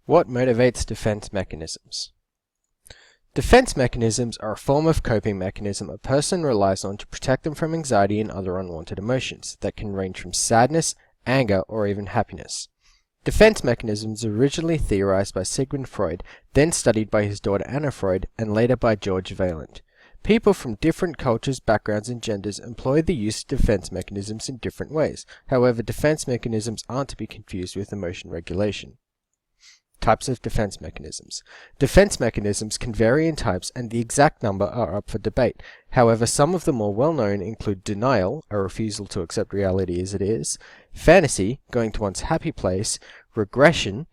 What motivates defense mechanisms? Defense mechanisms are a form of coping mechanism a person relies on to protect them from anxiety and other unwanted emotions that can range from sadness, anger, or even happiness. Defense mechanisms were originally theorized by Sigmund Freud, then studied by his daughter Anna Freud, and later by George Vaillant. People from different cultures, backgrounds, and genders employ the use of defense mechanisms in different ways. However, defense mechanisms aren't to be confused with emotion regulation. Types of defense mechanisms. Defense mechanisms can vary in types and the exact number are up for debate. However, some of the more well-known include denial, a refusal to accept reality as it is, fantasy, going to one's happy place, regression,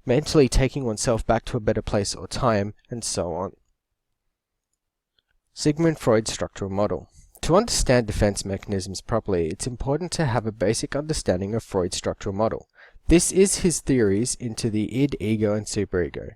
mentally taking oneself back to a better place or time, and so on. Sigmund Freud's structural model. To understand defense mechanisms properly, it's important to have a basic understanding of Freud's structural model. This is his theories into the id, ego, and superego.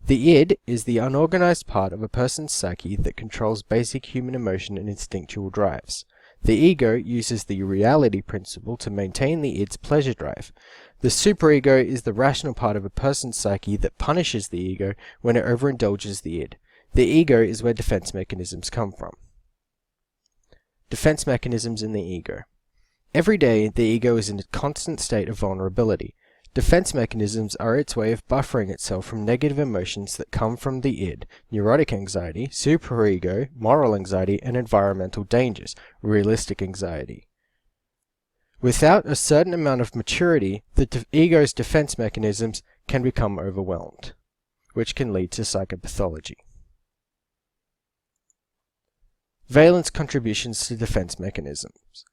The id is the unorganized part of a person's psyche that controls basic human emotion and instinctual drives. The ego uses the reality principle to maintain the id's pleasure drive. The superego is the rational part of a person's psyche that punishes the ego when it overindulges the id. The ego is where defense mechanisms come from. Defense mechanisms in the ego. Every day, the ego is in a constant state of vulnerability. Defense mechanisms are its way of buffering itself from negative emotions that come from the id, neurotic anxiety, superego, moral anxiety, and environmental dangers, realistic anxiety. Without a certain amount of maturity, the ego's defense mechanisms can become overwhelmed, which can lead to psychopathology. Vaillant's contributions to defense mechanisms.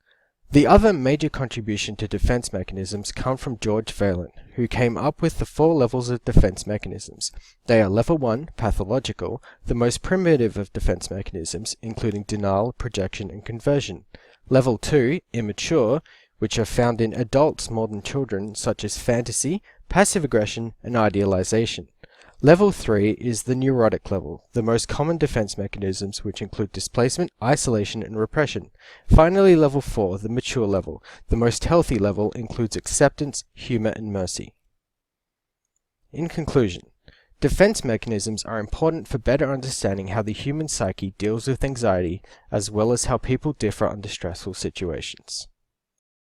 The other major contribution to defense mechanisms come from George Vaillant, who came up with the 4 levels of defense mechanisms. They are Level 1, pathological, the most primitive of defense mechanisms, including denial, projection, and conversion. Level 2, immature, which are found in adults more than children, such as fantasy, passive aggression, and idealization. Level 3 is the neurotic level, the most common defense mechanisms which include displacement, isolation, and repression. Finally, Level 4, the mature level, the most healthy level, includes acceptance, humor, and mercy. In conclusion, defense mechanisms are important for better understanding how the human psyche deals with anxiety, as well as how people differ under stressful situations.